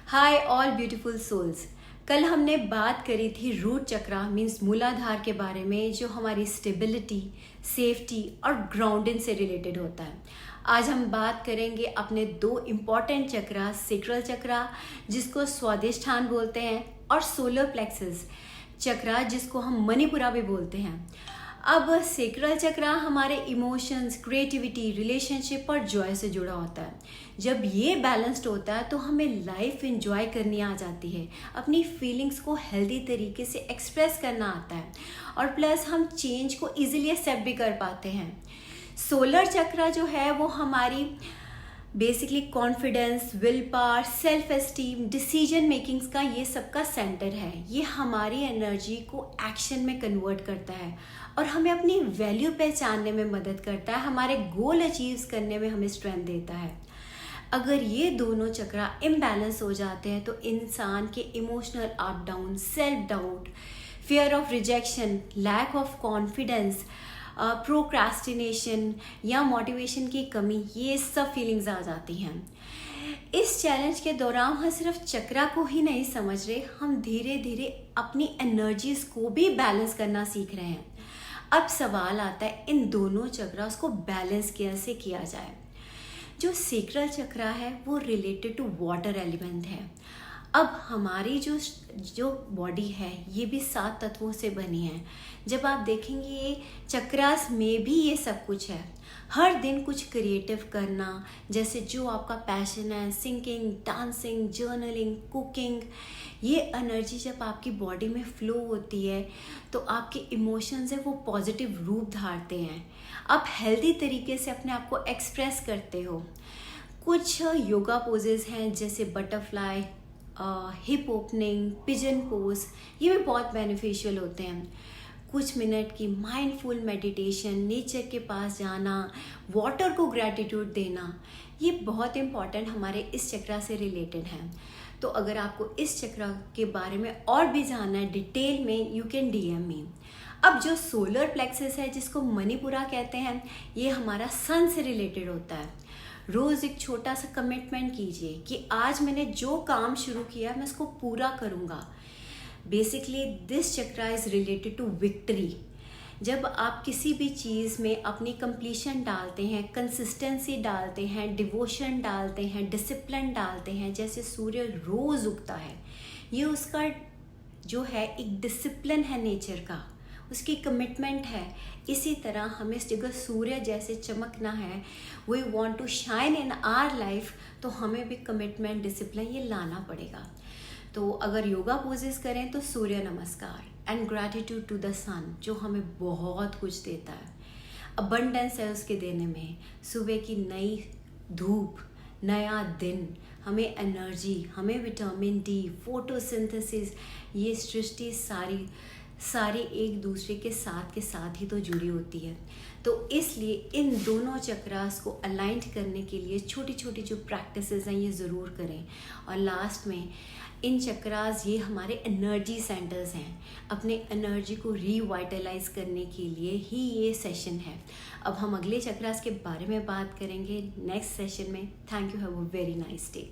Hi all beautiful souls. कल हमने बात करी थी रूट चक्रा मीन्स मूलाधार के बारे में, जो हमारी स्टेबिलिटी, सेफ्टी और ग्राउंडिंग से रिलेटेड होता है। आज हम बात करेंगे अपने दो इम्पॉर्टेंट चक्रा, सेक्रल चक्रा जिसको स्वादिष्ठान बोलते हैं और सोलर प्लेक्सस चक्रा जिसको हम मणिपुरा भी बोलते हैं। अब सेक्रल चक्रा हमारे इमोशंस, क्रिएटिविटी, रिलेशनशिप और जॉय से जुड़ा होता है। जब ये बैलेंस्ड होता है तो हमें लाइफ एंजॉय करनी आ जाती है, अपनी फीलिंग्स को हेल्दी तरीके से एक्सप्रेस करना आता है और प्लस हम चेंज को इजीली एक्सेप्ट भी कर पाते हैं। सोलर चक्रा जो है वो हमारी basically confidence, will power, self esteem, decision makings का ये सबका सेंटर है। ये हमारी एनर्जी को एक्शन में कन्वर्ट करता है और हमें अपनी वैल्यू पहचानने में मदद करता है, हमारे गोल अचीव करने में हमें स्ट्रेंथ देता है। अगर ये दोनों चक्रा इम्बैलेंस हो जाते हैं तो इंसान के emotional up down, self doubt, fear of rejection, lack of confidence, procrastination या मोटिवेशन की कमी, ये सब फीलिंग्स आ जाती हैं। इस चैलेंज के दौरान हम सिर्फ चक्रा को ही नहीं समझ रहे, हम धीरे धीरे अपनी एनर्जीज को भी बैलेंस करना सीख रहे हैं। अब सवाल आता है इन दोनों चक्रास को बैलेंस कैसे किया जाए। जो सेक्रल चक्रा है वो रिलेटेड टू वाटर एलिमेंट है। अब हमारी जो बॉडी है ये भी 7 तत्वों से बनी है। जब आप देखेंगे ये चक्रास में भी ये सब कुछ है। हर दिन कुछ क्रिएटिव करना, जैसे जो आपका पैशन है, सिंगिंग, डांसिंग, जर्नलिंग, कुकिंग, ये एनर्जी जब आपकी बॉडी में फ्लो होती है तो आपके इमोशंस है वो पॉजिटिव रूप धारते हैं। आप हेल्दी तरीके से अपने आप को एक्सप्रेस करते हो। कुछ योगा पोजेज हैं जैसे butterfly, hip opening, pigeon pose, ये भी बहुत बेनिफिशियल होते हैं। कुछ मिनट की माइंडफुल मेडिटेशन, नेचर के पास जाना, वाटर को ग्रैटिट्यूड देना, ये बहुत इंपॉर्टेंट हमारे इस चक्रा से रिलेटेड हैं। तो अगर आपको इस चक्रा के बारे में और भी जानना है डिटेल में, यू कैन DM मी। अब जो सोलर प्लेक्सस है जिसको मणिपुरा कहते हैं, ये हमारा सन से रिलेटेड होता है। रोज़ एक छोटा सा कमिटमेंट कीजिए कि आज मैंने जो काम शुरू किया मैं उसको पूरा करूँगा। Basically this chakra is related to victory. जब आप किसी भी चीज़ में अपनी कंप्लीशन डालते हैं, कंसिस्टेंसी डालते हैं, डिवोशन डालते हैं, डिसिप्लिन डालते हैं, जैसे सूर्य रोज़ उगता है, ये उसका जो है एक डिसिप्लिन है नेचर का, उसकी कमिटमेंट है। इसी तरह हमें जगह सूर्य जैसे चमकना है, we want to shine in our life, तो हमें भी कमिटमेंट, डिसिप्लिन ये लाना पड़ेगा। तो अगर योगा पोजेस करें तो सूर्य नमस्कार एंड ग्रैटिट्यूड टू द सन जो हमें बहुत कुछ देता है, अबंडेंस है उसके देने में। सुबह की नई धूप, नया दिन, हमें एनर्जी, हमें विटामिन D, फोटोसिंथेसिस, ये सृष्टि सारी एक दूसरे के साथ ही तो जुड़ी होती है। तो इसलिए इन दोनों चक्रास को अलाइंड करने के लिए छोटी छोटी जो प्रैक्टिसेस हैं ये ज़रूर करें। और लास्ट में इन चक्रास ये हमारे एनर्जी सेंटर्स हैं। अपने एनर्जी को रीवाइटलाइज करने के लिए ही ये सेशन है। अब हम अगले चक्रास के बारे में बात करेंगे नेक्स्ट सेशन में। Thank you, have a very nice day.